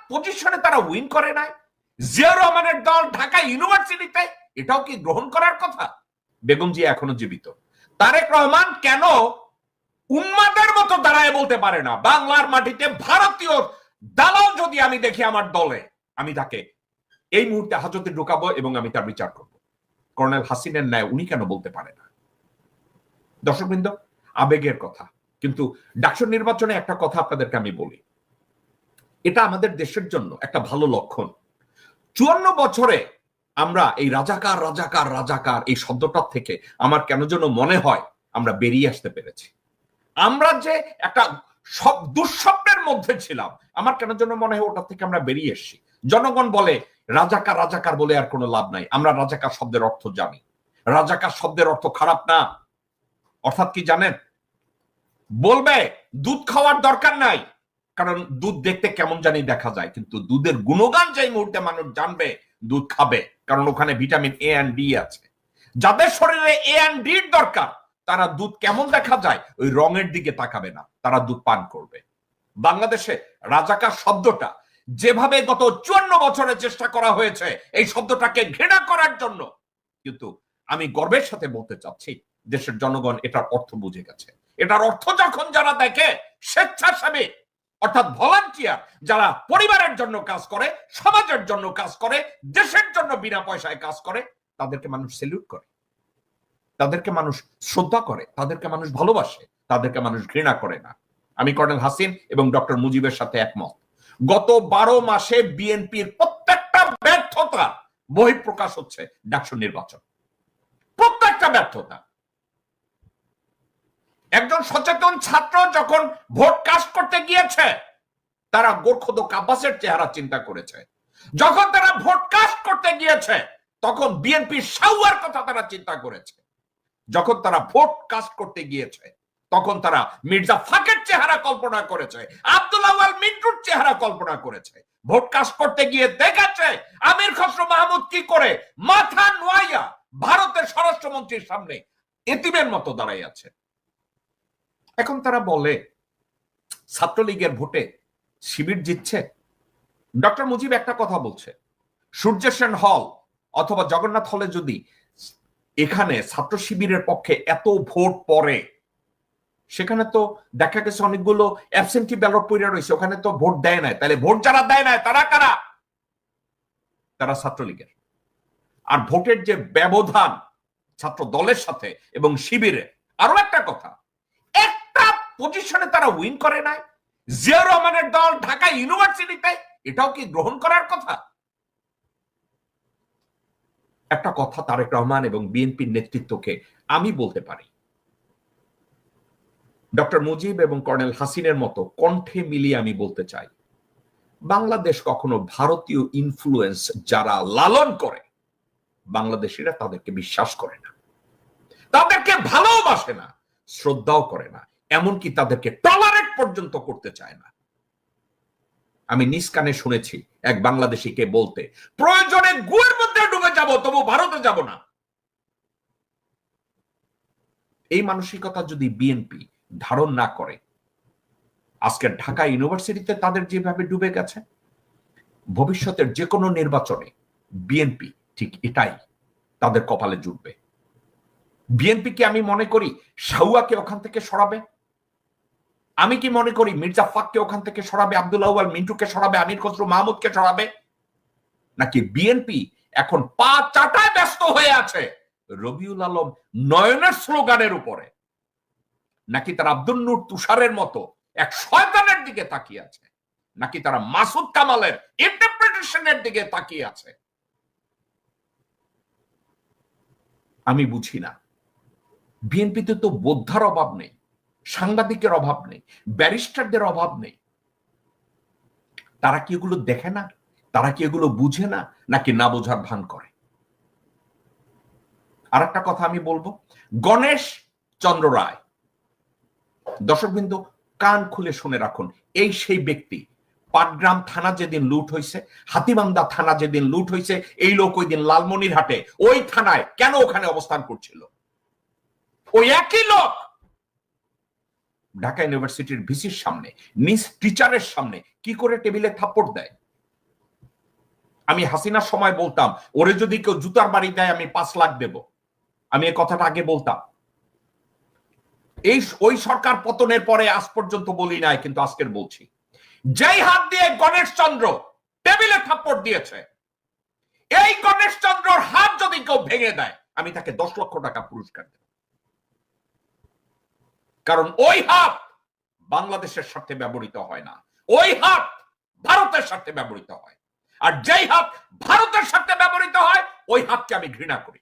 পজিশনে তারা উইন করে নাই। জিয়াউর রহমানের দল ঢাকা ইউনিভার্সিটিতে, এটাও কি গ্রহণ করার কথা? বেগম জিয়া এখনো জীবিত। তারেক রহমান কেন উম্মাদের মতো দাঁড়ায় বলতে পারে না, বাংলার মাটিতে ভারতীয় দালাল যদি আমি দেখি আমার দলে, আমি তাকে এই মুহূর্তে হাজতে ঢুকাবো এবং আমি তার বিচার করব। কর্নেল হাসিনের ন্যায় উনি কেন বলতে পারে না? দর্শকবৃন্দ, আবেগের কথা, কিন্তু ডাকসু নির্বাচনে একটা কথা আপনাদেরকে আমি বলি, এটা আমাদের দেশের জন্য একটা ভালো লক্ষণ। 54 বছরে আমরা এই রাজাকার রাজাকার রাজাকার এই শব্দটার থেকে আমার কেন যেন মনে হয় আমরা বেরিয়ে আসতে পেরেছি। আমরা যে একটা দুঃস্বপ্নের মধ্যে ছিলাম, আমার কেন যেন মনে হয় ওটার থেকে আমরা বেরিয়ে এসেছি। জনগণ বলে রাজাকার রাজাকার বলে আর কোনো লাভ নাই। আমরা রাজাকার শব্দের অর্থ জানি। রাজাকার শব্দের অর্থ খারাপ না। অর্থাৎ কি জানেন? বলবে দুধ খাওয়ার দরকার নাই, কারণ দুধ দেখতে কেমন জানি দেখা যায়, কিন্তু দুধের গুণগান যেই মুহূর্তে মানুষ জানবে, দুধ খাবে, কারণ ওখানে ভিটামিন এ এন্ড ডি আছে। যাদের শরীরে এ এন্ড ডির দরকার, তারা দুধ কেমন দেখা যায় ওই রঙের দিকে তাকাবে না, তারা দুধ পান করবে। বাংলাদেশে রাজাকার শব্দটা যেভাবে গত 54 বছরে চেষ্টা করা হয়েছে এই শব্দটাকে ঘৃণা করার জন্য, কিন্তু আমি গর্বের সাথে বলতে চাচ্ছি দেশের জনগণ এটার অর্থ বুঝে গেছে। এটার অর্থ যখন যারা দেখে, স্বেচ্ছাসেবী অর্থাৎ ভলান্টিয়ার যারা পরিবারের জন্য কাজ করে, সমাজের জন্য কাজ করে, দেশের জন্য বিনা পয়সায় কাজ করে, তাদেরকে মানুষ স্যালুট করে, তাদেরকে মানুষ শ্রদ্ধা করে, তাদেরকে মানুষ ভালোবাসে, তাদেরকে মানুষ ঘৃণা করে না। আমি কর্নেল হাসিন এবং ডক্টর মুজিবের সাথে একমত। গত 12 মাসে বিএনপির প্রত্যেকটা ব্যর্থতা বহিঃপ্রকাশ হচ্ছে ডাকসু নির্বাচন। প্রত্যেকটা ব্যর্থতা। একজন সচেতন ছাত্র যখন ভোট কাস্ট করতে গিয়েছে, তারা গোরখোদক আব্বাসের চেহারা চিন্তা করেছে। যখন তারা ভোট কাস্ট করতে গিয়েছে, তখন বিএনপির সাউয়ার কথা তারা চিন্তা করেছে। যখন তারা ভোট কাস্ট করতে গিয়েছে, তখন তারা মির্জা ফাকের চেহারা কল্পনা করেছে, আব্দুল আউয়াল মিন্টুর চেহারা কল্পনা করেছে। ভোট কাস্ট করতে গিয়ে দেখেছে আমির খসরু মাহমুদ কি করে মাথা নোয়াইয়া ভারতের স্বরাষ্ট্রমন্ত্রীর সামনে এতিমের মতো দাঁড়াই আছে। এখন তারা বলে ছাত্রলীগের ভোটে শিবির জিতছে। ডক্টর মুজিব একটা কথা বলছে, সূর্য সেন হল অথবা জগন্নাথ হলে যদি এখানে ছাত্র শিবিরের পক্ষে এত ভোট পড়ে, সেখানে তো দেখা গেছে অনেকগুলো অ্যাবসেন্টি ব্যালট পড়ে রয়েছে, ওখানে তো ভোট দেয় নাই। তাহলে ভোট যারা দেয় নাই তারা কারা? তারা ছাত্রলীগের। আর ভোটের যে ব্যবধান ছাত্র দলের সাথে এবং শিবিরের, আরো একটা কথা, একটা পজিশনে তারা উইন করে নাই। জিয়াউর রহমানের দল ঢাকা ইউনিভার্সিটিতে, এটাও কি গ্রহণ করার কথা? একটা কথা তারেক রহমান এবং বিএনপির নেতৃত্বকে আমি বলতে পারি, ডক্টর মুজিব এবং কর্নেল হাসিনের মতো কণ্ঠে মিলিয়ে আমি বলতে চাই, বাংলাদেশ কখনো ভারতীয় ইনফ্লুয়েন্স যারা লালন করে, বাংলাদেশিরা তাদেরকে বিশ্বাস করে না, তাদেরকে ভালোবাসে না, শ্রদ্ধাও করে না, এমনকি তাদেরকে টলারেট পর্যন্ত করতে চায় না। আমি নিজ কানে শুনেছি এক বাংলাদেশিকে বলতে, প্রয়োজনে গুয়ের মধ্যে ডুবে যাব, তবু ভারতে যাব না। এই মানসিকতা যদি বিএনপি ধারণ না করে, আজকের ঢাকা ইউনিভার্সিটিতে তাদের যেভাবে ডুবে গেছে, ভবিষ্যতের যে কোনো নির্বাচনে বিএনপি ঠিক এটাই তাদের কপালে জুটবে। বিএনপি কি আমি মনে করি সাউয়াকে ওখান থেকে সরাবে? আমি কি মনে করি মির্জা ফাককে ওখান থেকে সরাবে, আব্দুল আউয়াল মিন্টুকে সরাবে, আমির খসরু মাহমুদকে সরাবে? নাকি বিএনপি এখন পা চাটায় ব্যস্ত হয়ে আছে রবিউল আলম নয়নের স্লোগানের উপরে? নাকি তারা আব্দুল নূর তুষারের মতো এক শয়তানের দিকে তাকিয়ে আছে? নাকি তারা মাসুদ কামালের ইন্টারপ্রিটেশনের দিকে তাকিয়ে আছে? আমি বুঝি না। বিএনপিতে তো বোদ্ধার অভাব নেই, সাংবাদিকের অভাব নেই, ব্যারিস্টারদের অভাব নেই। তারা কি এগুলো দেখে না? তারা কি এগুলো বুঝে না, নাকি না বোঝার ভান করে? আর একটা কথা আমি বলবো, গণেশ চন্দ্র রায়, দর্শকবৃন্দ কান খুলে শুনে রাখুন, এই সেই ব্যক্তি, পাটগ্রাম থানা যেদিন লুট হয়েছে, হাতিবান্ধা থানা যেদিন লুট হয়েছে, এই লোক ওই দিন লালমনিরহাটে ওই থানায় কেন ওখানে অবস্থান করছিল? ওই একই লোক ঢাকা ইউনিভার্সিটির ভিসির সামনে, নিজ টিচারের সামনে কি করে টেবিলে থাপ্পড় দেয়? আমি হাসিনার সময় বলতাম ওরে যদি কেউ জুতার বাড়ি দেয় আমি 5 লাখ দেব, আমি এই কথাটা আগে বলতাম। ওই সরকার পতনের পরে আজ পর্যন্ত বলি নাই, কিন্তু আজকের বলছি, যেই হাত দিয়ে গণেশ চন্দ্র টেবিলে থাপ্পড় দিয়েছে, এই গণেশ চন্দ্রর হাত যদি কেউ ভেঙে দেয় আমি তাকে 10 লক্ষ টাকা পুরস্কার দেব। কারণ ওই হাত বাংলাদেশের স্বার্থে ব্যবহৃত হয় না, ওই হাত ভারতের স্বার্থে ব্যবহৃত হয়। আর যেই হাত ভারতের স্বার্থে ব্যবহৃত হয় ওই হাতকে আমি ঘৃণা করি।